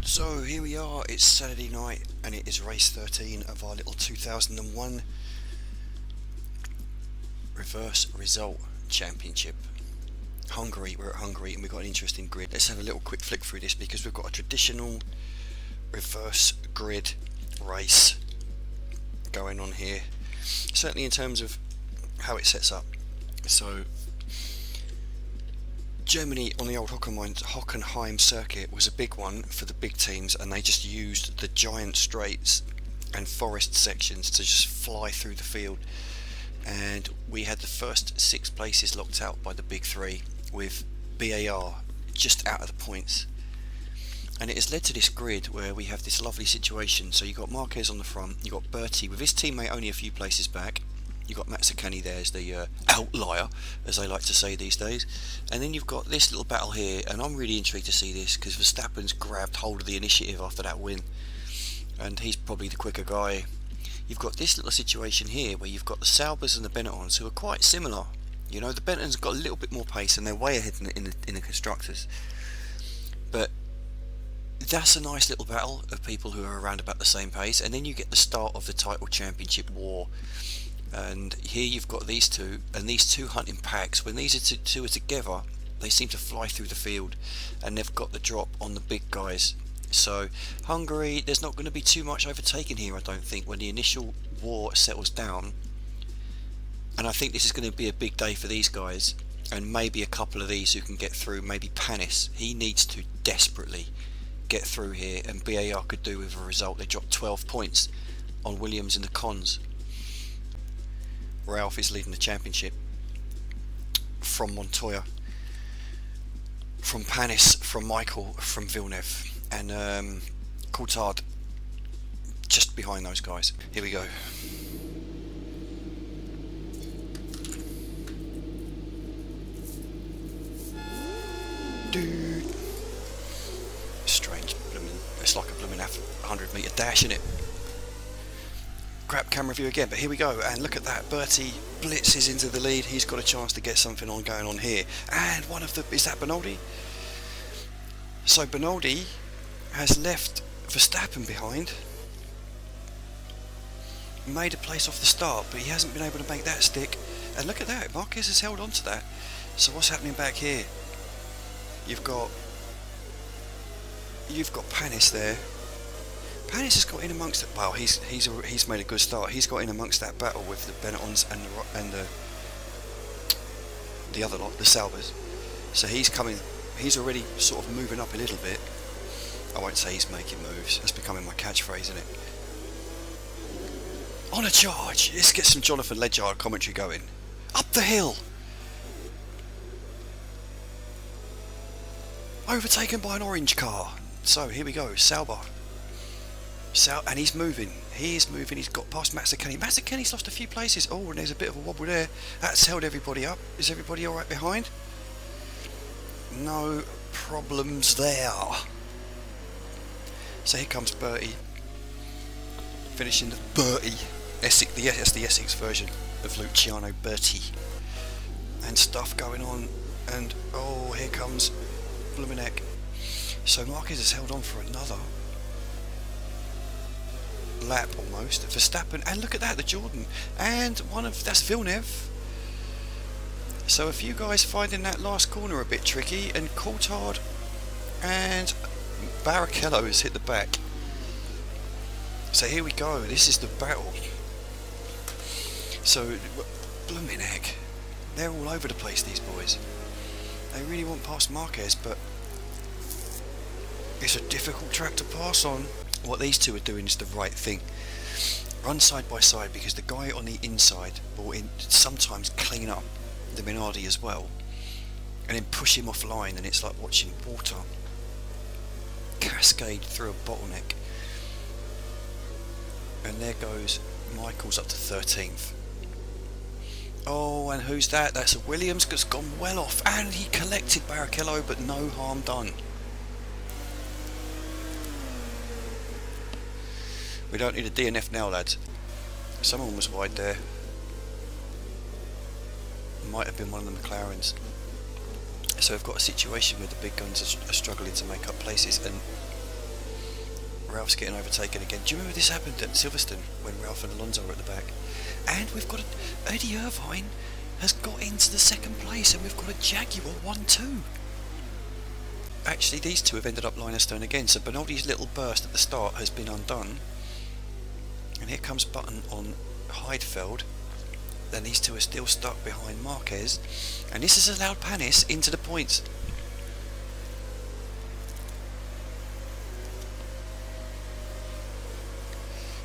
So here we are, it's Saturday night and it is race 13 of our little 2001 reverse result championship. Hungary, we're at Hungary and we've got an interesting grid. Let's have a little quick flick through this because we've got a traditional reverse grid race going on here. Certainly in terms of how it sets up. So Germany on the old Hockenheim circuit was a big one for the big teams, and they just used the giant straights and forest sections to just fly through the field. And we had the first 6 places locked out by the big 3, with BAR just out of the points. And it has led to this grid where we have this lovely situation. So you've got Marquez on the front, you've got Bertie with his teammate only a few places back. You've got Mazzacane there as the outlier, as they like to say these days. And then you've got this little battle here, and I'm really intrigued to see this because Verstappen's grabbed hold of the initiative after that win. And he's probably the quicker guy. You've got this little situation here where you've got the Saubers and the Benettons who are quite similar. You know, the Benettons got a little bit more pace and they're way ahead in the constructors. But that's a nice little battle of people who are around about the same pace. And then you get the start of the title championship war. And here you've got these two, and these two hunt in packs. When these two are together, they seem to fly through the field, and they've got the drop on the big guys. So Hungary, there's not going to be too much overtaken here, I don't think, when the initial war settles down. And I think this is going to be a big day for these guys, and maybe a couple of these who can get through. Maybe Panis, he needs to desperately get through here, and BAR could do with a result. They dropped 12 points on Williams in the cons. Ralph is leading the championship from Montoya, from Panis, from Michael, from Villeneuve, and Coulthard just behind those guys. Here we go. Dude, strange blooming. It's like a blooming 100-meter dash, isn't it? Crap camera view again, but here we go, and look at that. Bertie blitzes into the lead. He's got a chance to get something going on here, and is that Benoldi? So Benoldi has left Verstappen behind, made a place off the start, but he hasn't been able to make that stick. And look at that, Marquez has held on to that. So what's happening back here? You've got Panis there. Panis has got in amongst it. Well, he's made a good start. He's got in amongst that battle with the Benettons and the other lot, the Saubers. So he's coming. He's already sort of moving up a little bit. I won't say he's making moves. That's becoming my catchphrase, isn't it? On a charge. Let's get some Jonathan Ledyard commentary going. Up the hill. Overtaken by an orange car. So here we go. Sauber. And he's moving. He's got past Mazzacane. Mazzacane's lost a few places. Oh, and there's a bit of a wobble there. That's held everybody up. Is everybody alright behind? No problems there. So here comes Bertie. Finishing the Bertie. That's the Essex version of Luciano Bertie. And stuff going on. And oh, here comes Blumenek. So Marquez has held on for another lap almost. Verstappen, and look at that, the Jordan, and that's Villeneuve. So a few guys finding that last corner a bit tricky, and Coulthard and Barrichello has hit the back. So here we go, this is the battle. So blooming heck, they're all over the place, these boys. They really want past Marquez, but it's a difficult track to pass on. What these two are doing is the right thing. Run side by side, because the guy on the inside will sometimes clean up the Minardi as well, and then push him offline, and it's like watching water cascade through a bottleneck. And there goes Michael's up to 13th. Oh, and who's that? That's a Williams that's gone well off, and he collected Barrichello, but no harm done. We don't need a DNF now, lads. Someone was wide there. Might have been one of the McLarens. So we've got a situation where the big guns are struggling to make up places, and Ralph's getting overtaken again. Do you remember this happened at Silverstone when Ralph and Alonso were at the back? And we've got Eddie Irvine has got into the second place, and we've got a Jaguar 1-2. Actually, these two have ended up line astern again, so Bernardi's little burst at the start has been undone. And here comes Button on Heidfeld. Then these two are still stuck behind Marquez, and this has allowed Panis into the points.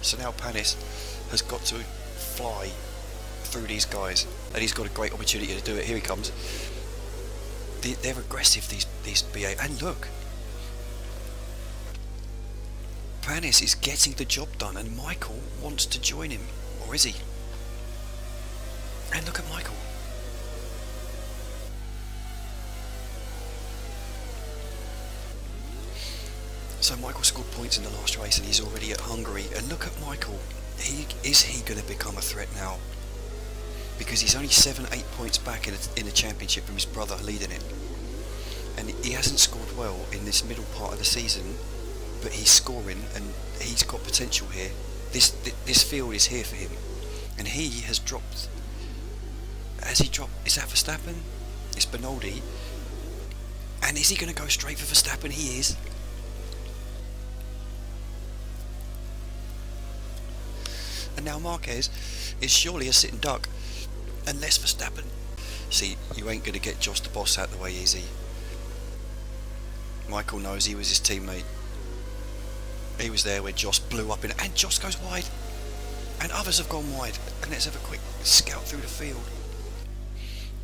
So now Panis has got to fly through these guys, and he's got a great opportunity to do it. Here he comes. They're aggressive, these BA, and look, Panis is getting the job done, and Michael wants to join him, or is he? And look at Michael. So Michael scored points in the last race, and he's already at Hungary. And look at Michael. Is he going to become a threat now? Because he's only 7-8 points back in the championship from his brother leading it. And he hasn't scored well in this middle part of the season, but he's scoring, and he's got potential here. This field is here for him, and he has dropped. Has he dropped? Is that Verstappen? It's Bernardi. And is he going to go straight for Verstappen? He is. And now Marquez is surely a sitting duck, unless Verstappen. See, you ain't going to get Josh the boss out the way easy. Michael knows he was his teammate. He was there when Josh blew up in it, and Josh goes wide, and others have gone wide. And let's have a quick scout through the field.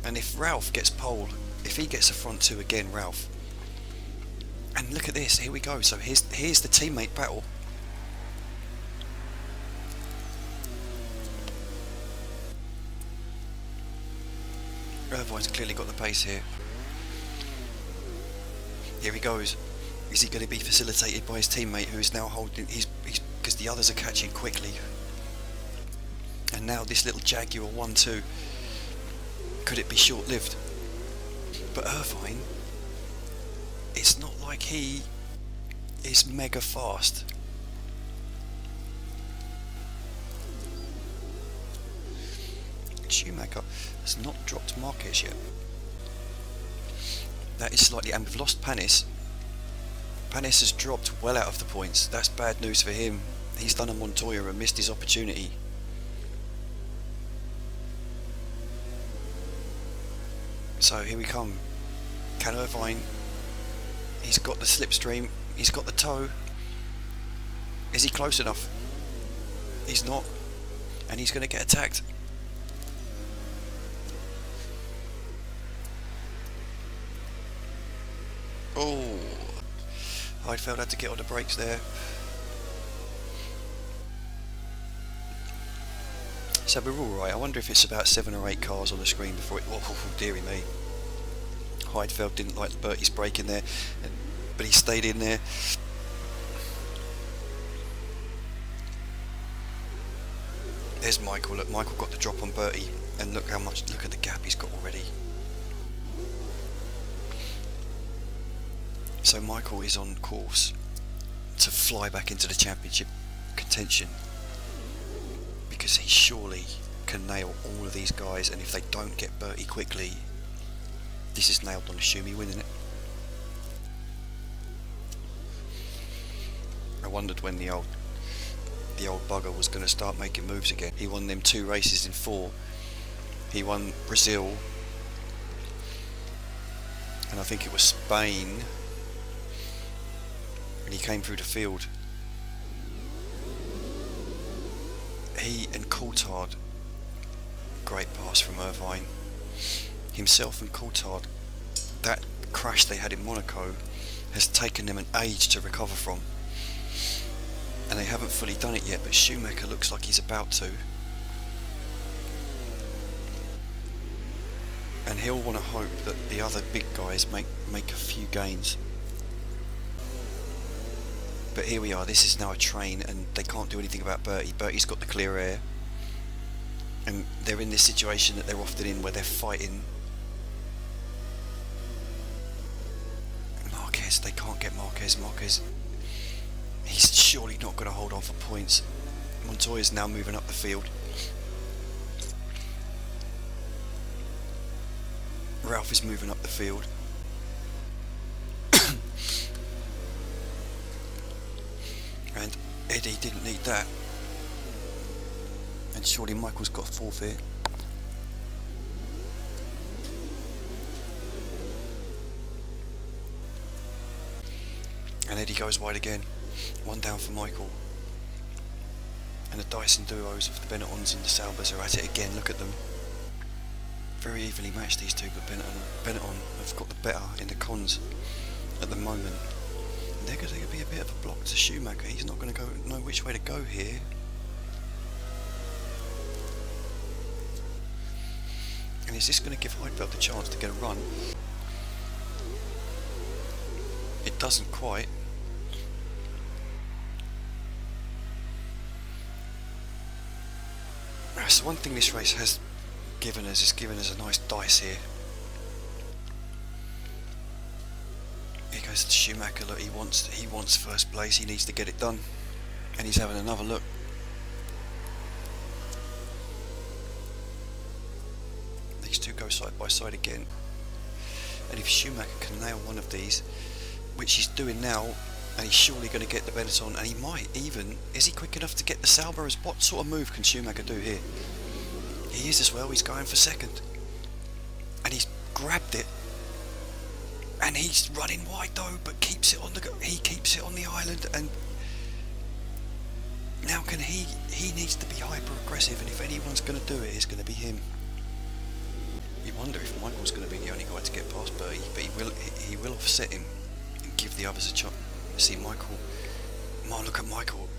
And if Ralph gets pole, if he gets a front two again, Ralph. And look at this, here we go. So here's the teammate battle. Irvine's clearly got the pace here. Here he goes. Is he going to be facilitated by his teammate, who is now holding? He's because the others are catching quickly. And now this little Jaguar 1-2. Could it be short-lived? But Irvine, it's not like he is mega fast. Schumacher has not dropped Marquez yet. That is slightly, and we've lost Panis. Panis has dropped well out of the points. That's bad news for him. He's done a Montoya and missed his opportunity. So here we come. Can Irvine? He's got the slipstream. He's got the toe. Is he close enough? He's not, and he's going to get attacked. Oh, Heidfeld had to get on the brakes there. So we're alright. I wonder if it's about 7 or 8 cars on the screen before it... Oh, dearie me. Heidfeld didn't like Bertie's brake in there, but he stayed in there. There's Michael. Look, Michael got the drop on Bertie, and look at the gap he's got already. So Michael is on course to fly back into the championship contention, because he surely can nail all of these guys, and if they don't get Bertie quickly, this is nailed on a Schumi win, isn't it? I wondered when the old bugger was going to start making moves again. He won them 2 races in 4. He won Brazil, and I think it was Spain. And he came through the field. He and Coulthard, great pass from Irvine. Himself and Coulthard, that crash they had in Monaco has taken them an age to recover from. And they haven't fully done it yet, but Schumacher looks like he's about to. And he'll want to hope that the other big guys make a few gains. But here we are, this is now a train, and they can't do anything about Bertie. Bertie's got the clear air, and they're in this situation that they're often in where they're fighting. Marquez, they can't get Marquez. Marquez He's surely not going to hold on for points. Montoya's now moving up the field. Ralph is moving up the field. And Eddie didn't need that. And surely Michael's got a forfeit. And Eddie goes wide again. One down for Michael. And the Dyson duos of the Benettons and the Saubers are at it again. Look at them. Very evenly matched, these two, but Benetton have got the better in the cons at the moment. And they're going to be a bit of a block to Schumacher. He's not going to know which way to go here. And is this going to give Heidfeld the chance to get a run? It doesn't quite. So one thing this race has given us is given us a nice dice here. Here goes to Schumacher. Look, he wants first place. He needs to get it done, and he's having another look. These two go side by side again, and if Schumacher can nail one of these, which he's doing now, and he's surely going to get the Benetton, and he might even, is he quick enough to get the Sauber? What sort of move can Schumacher do here? He is as well. He's going for second, and he's grabbed it, and he's running wide though, but keeps it on the island. And now he needs to be hyper aggressive, and if anyone's going to do it, it's going to be him. You wonder if Michael's going to be the only guy to get past Bertie, but he will offset him and give the others a chance. See Michael. Oh, look at Michael.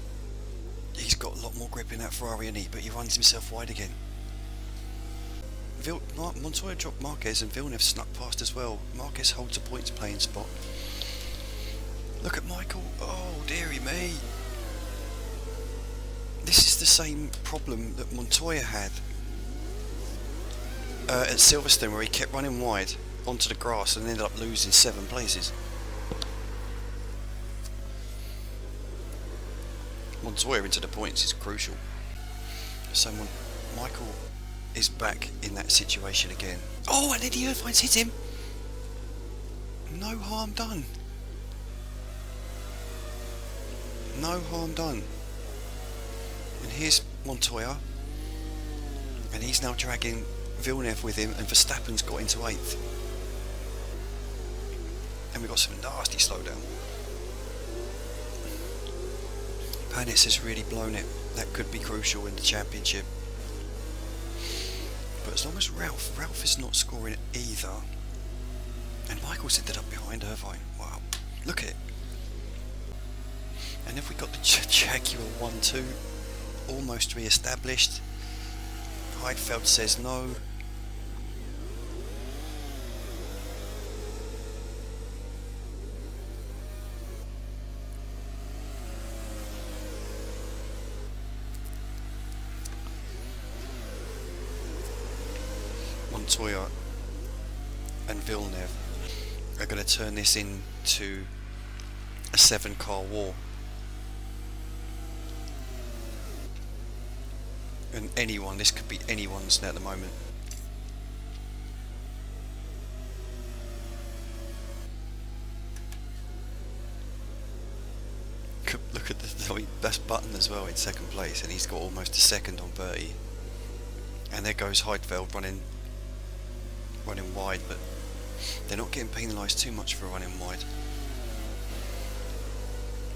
He's got a lot more grip in that Ferrari, isn't he? But he runs himself wide again. Montoya dropped Marquez, and Villeneuve snuck past as well. Marquez holds a points playing spot. Look at Michael. Oh, dearie me. This is the same problem that Montoya had at Silverstone, where he kept running wide onto the grass and ended up losing 7 places. Montoya into the points is crucial. So Michael is back in that situation again. Oh, and Eddie Irvine's hit him. No harm done. No harm done. And here's Montoya, and he's now dragging Villeneuve with him, and Verstappen's got into 8th. And we've got some nasty slowdown. Panis has really blown it. That could be crucial in the championship. But as long as Ralph is not scoring either. And Michael's ended up behind Irvine. Wow. Look at it. And if we got the Jaguar 1-2 almost re-established. Heidfeld says no. Montoya and Villeneuve are going to turn this into a 7-car war, and this could be anyone's at the moment. Look at that's Button as well in 2nd place, and he's got almost a second on Bertie. And there goes Heidfeld running wide, but they're not getting penalised too much for running wide.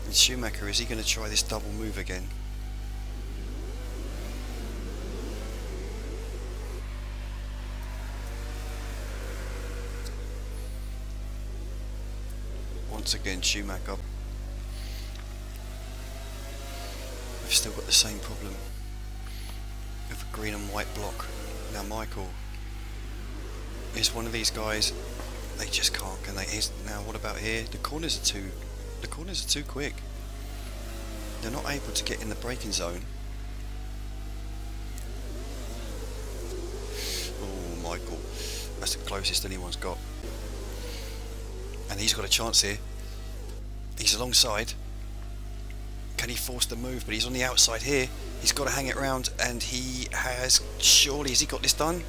And Schumacher, is he going to try this double move again? Once again, Schumacher. We've still got the same problem of a green and white block. Now Michael is one of these guys, they just can't, can they? Now what about here? The corners are too quick. They're not able to get in the braking zone. Oh, Michael, that's the closest anyone's got. And he's got a chance here. He's alongside. Can he force the move? But he's on the outside here. He's got to hang it around, and he has. Surely, has he got this done?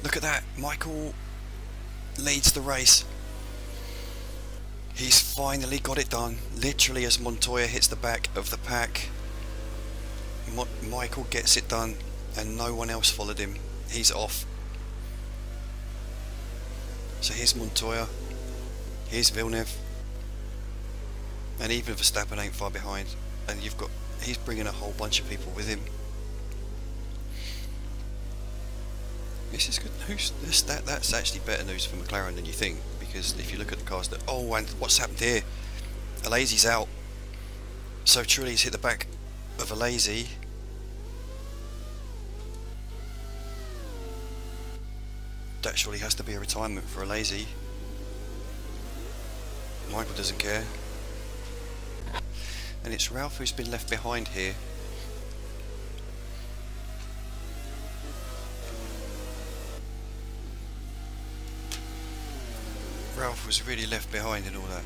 Look at that. Michael leads the race. He's finally got it done. Literally, as Montoya hits the back of the pack, Michael gets it done, and no one else followed him. He's off. So here's Montoya. Here's Villeneuve. And even Verstappen ain't far behind. And he's bringing a whole bunch of people with him. This is good news. That's actually better news for McLaren than you think, because if you look at the cars that... Oh, and what's happened here? Alesi's out. So Trulli's hit the back of Alesi. That surely has to be a retirement for Alesi. Michael doesn't care. And it's Ralph who's been left behind here. Ralph was really left behind in all that.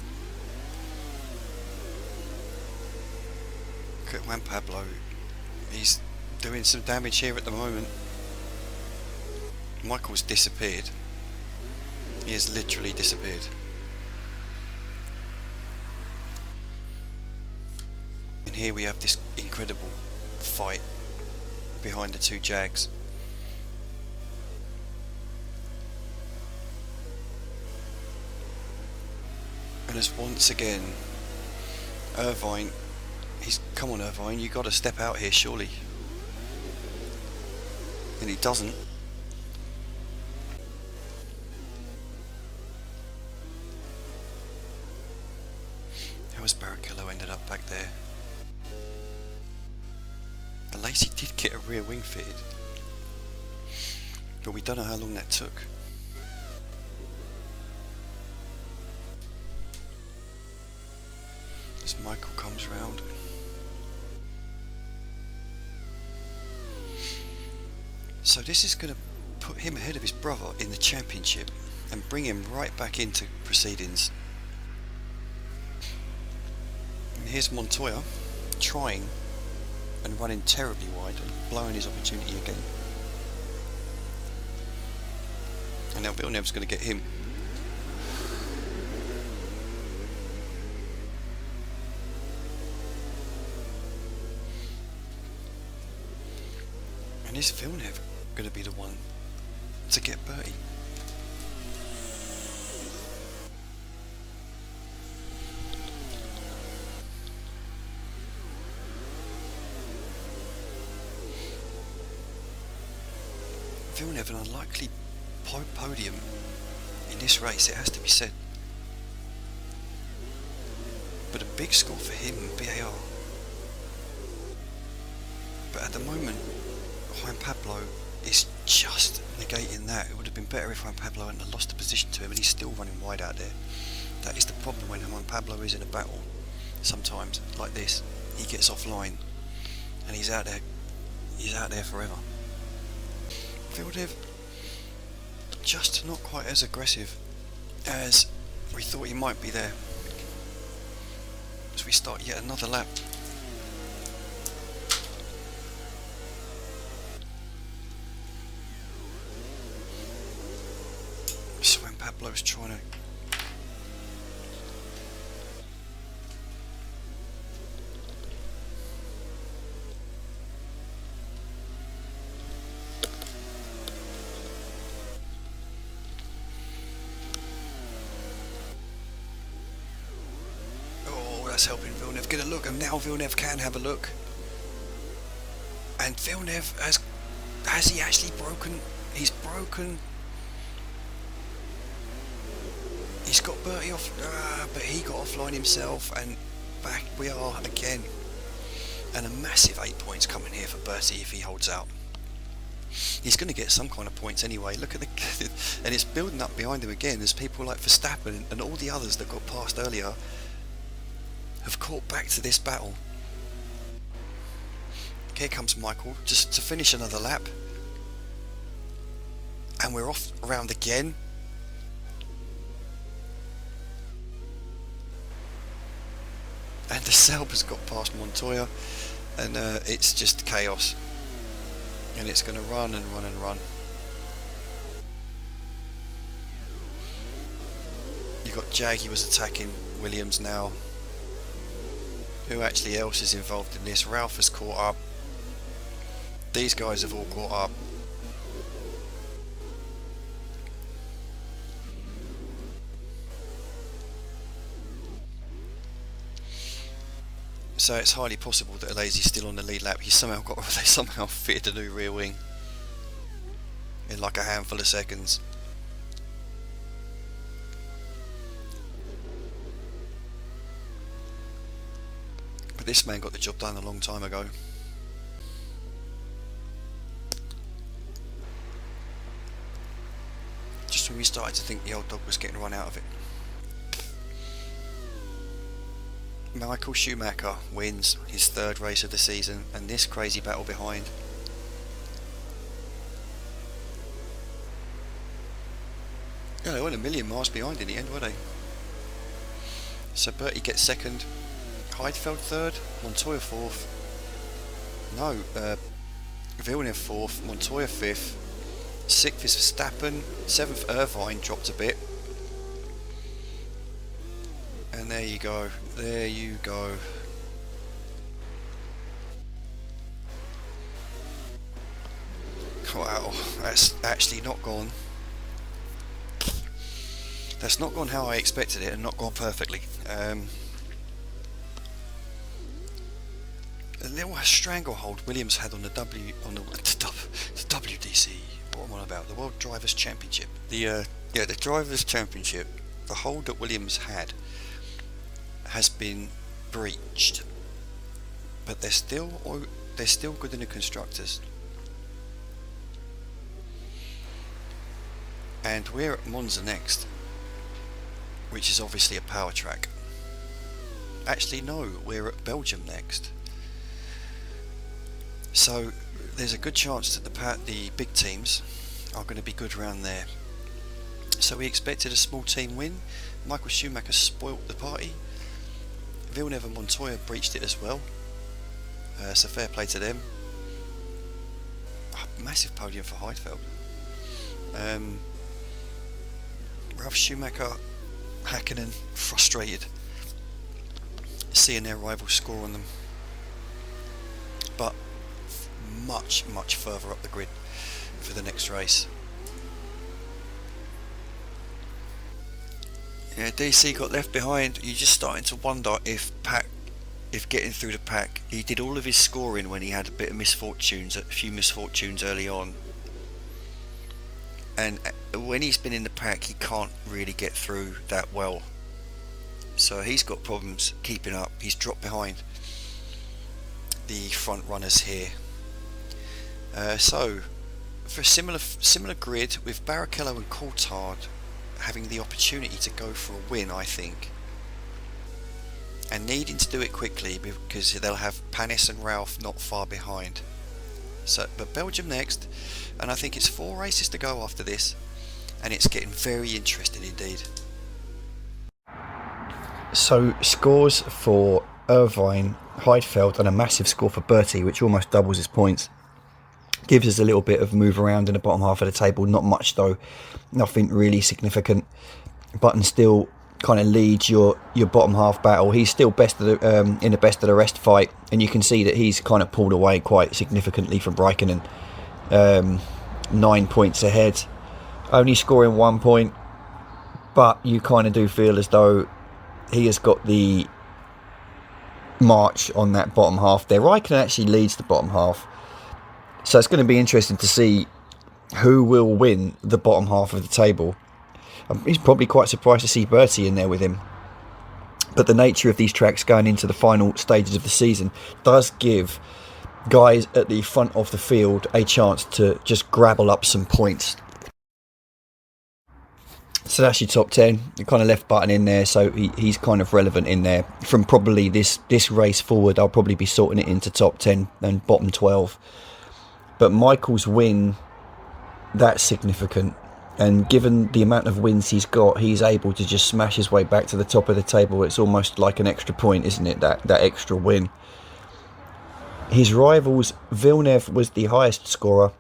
Look at Juan Pablo. He's doing some damage here at the moment. Michael's disappeared. He has literally disappeared. And here we have this incredible fight behind the two Jags. And as once again, Irvine, come on Irvine, you got to step out here surely. And he doesn't. How has Barrichello ended up back there? Alesi did get a rear wing fitted, but we don't know how long that took. As Michael comes round. So this is going to put him ahead of his brother in the championship and bring him right back into proceedings. And here's Montoya trying and running terribly wide and blowing his opportunity again. And now Villeneuve's going to get him. And is Villeneuve going to be the one to get Bertie? Villeneuve an unlikely podium in this race, it has to be said. But a big score for him in BAR. But at the moment, Juan Pablo is just negating that. It would have been better if Juan Pablo hadn't lost the position to him, and he's still running wide out there. That is the problem when Juan Pablo is in a battle. Sometimes, like this, he gets offline, and he's out there forever. Villeneuve just not quite as aggressive as we thought he might be there. As we start yet another lap. So when Pablo's trying to helping Villeneuve get a look, and now Villeneuve can have a look. And Villeneuve has he actually broken? He's broken. He's got Bertie off, but he got offline himself, and back we are again. And a massive 8 points coming here for Bertie if he holds out. He's going to get some kind of points anyway. Look at the and it's building up behind him again. There's people like Verstappen and all the others that got past earlier have caught back to this battle. Here comes Michael just to finish another lap, and we're off around again. And the Sauber's got past Montoya, and it's just chaos. And it's going to run and run and run. You've got Jaggy was attacking Williams now. Who actually else is involved in this? Ralph has caught up. These guys have all caught up. So it's highly possible that Alazy's still on the lead lap. They somehow fitted a new rear wing in like a handful of seconds. But this man got the job done a long time ago. Just when we started to think the old dog was getting run out of it. Michael Schumacher wins his third race of the season, and this crazy battle behind. Yeah, they weren't a million miles behind in the end, were they? So Bertie gets second, Heidfeld third, Montoya fourth. No, Villeneuve fourth, Montoya fifth. Sixth is Verstappen, seventh Irvine dropped a bit. And there you go, there you go. Wow, that's actually not gone. That's not gone how I expected it, and not gone perfectly. A little stranglehold Williams had on the WDC. What am I on about? The World Drivers' Championship. The Drivers' Championship. The hold that Williams had has been breached, but they're still good in the constructors. And we're at Monza next, which is obviously a power track. Actually, no, we're at Belgium next. So there's a good chance that the big teams are going to be good around there. So we expected a small team win. Michael Schumacher spoilt the party. Villeneuve and Montoya breached it as well. So fair play to them. Massive podium for Heidfeld. Ralf Schumacher, Hakkinen, frustrated seeing their rivals score on them. But much further up the grid for the next race. Yeah, DC got left behind. You're just starting to wonder if getting through the pack, he did all of his scoring when he had a few misfortunes early on, and when he's been in the pack, he can't really get through that well. So he's got problems keeping up. He's dropped behind the front runners here. So for a similar grid with Barrichello and Coulthard having the opportunity to go for a win, I think, and needing to do it quickly because they'll have Panis and Ralph not far behind. So, but Belgium next, and I think it's 4 races to go after this, and it's getting very interesting indeed. So scores for Irvine, Heidfeld, and a massive score for Bertie, which almost doubles his points. Gives us a little bit of move around in the bottom half of the table, not much though, nothing really significant. Button still kind of leads your bottom half battle. He's still in the best of the rest fight, and you can see that he's kind of pulled away quite significantly from Raikkonen. 9 points ahead, only scoring 1 point, but you kind of do feel as though he has got the march on that bottom half there. Raikkonen actually leads the bottom half. So it's going to be interesting to see who will win the bottom half of the table. He's probably quite surprised to see Bertie in there with him. But the nature of these tracks going into the final stages of the season does give guys at the front of the field a chance to just grabble up some points. So that's your top 10. You kind of left Button in there, so he's kind of relevant in there. From probably this race forward, I'll probably be sorting it into top 10 and bottom 12. But Michael's win, that's significant. And given the amount of wins he's got, he's able to just smash his way back to the top of the table. It's almost like an extra point, isn't it? That extra win. His rivals, Villeneuve was the highest scorer,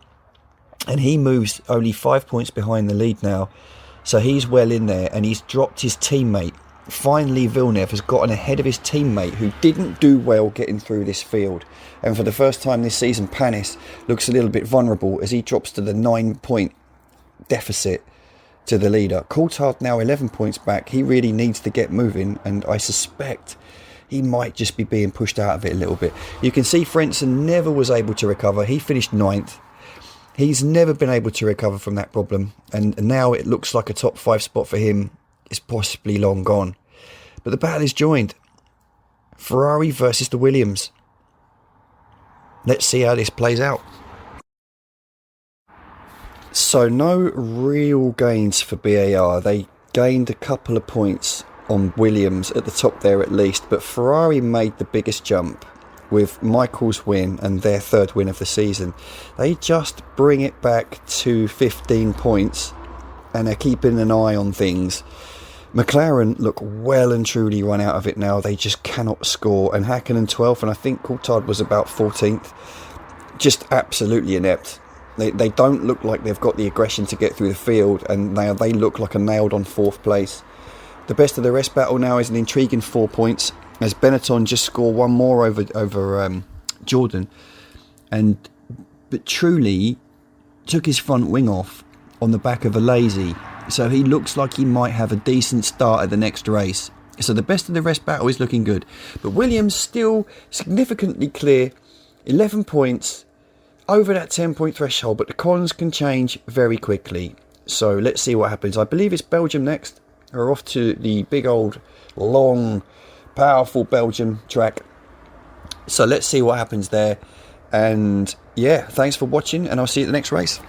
and he moves only 5 points behind the lead now. So he's well in there, and he's dropped his teammate. Finally, Villeneuve has gotten ahead of his teammate, who didn't do well getting through this field. And for the first time this season, Panis looks a little bit vulnerable as he drops to the 9-point deficit to the leader. Coulthard now 11 points back. He really needs to get moving, and I suspect he might just be being pushed out of it a little bit. You can see Frentzen never was able to recover. He finished 9th. He's never been able to recover from that problem, and now it looks like a top 5 spot for him is possibly long gone. But the battle is joined. Ferrari versus the Williams. Let's see how this plays out. So no real gains for BAR. They gained a couple of points on Williams at the top there at least, but Ferrari made the biggest jump with Michael's win and their 3rd win of the season. They just bring it back to 15 points and are keeping an eye on things. McLaren look well and truly run out of it now. They just cannot score, and Hakkinen 12th, and I think Coulthard was about 14th. Just absolutely inept. They don't look like they've got the aggression to get through the field, and they look like a nailed on 4th place. The best of the rest battle now is an intriguing 4 points, as Benetton just score one more over Jordan, but truly took his front wing off on the back of a lazy, so he looks like he might have a decent start at the next race. So the best of the rest battle is looking good, but Williams still significantly clear, 11 points over that 10-point threshold, but the cons can change very quickly. So let's see what happens. I believe it's Belgium next. We're off to the big old, long, powerful Belgium track. So let's see what happens there. And yeah, thanks for watching, and I'll see you at the next race.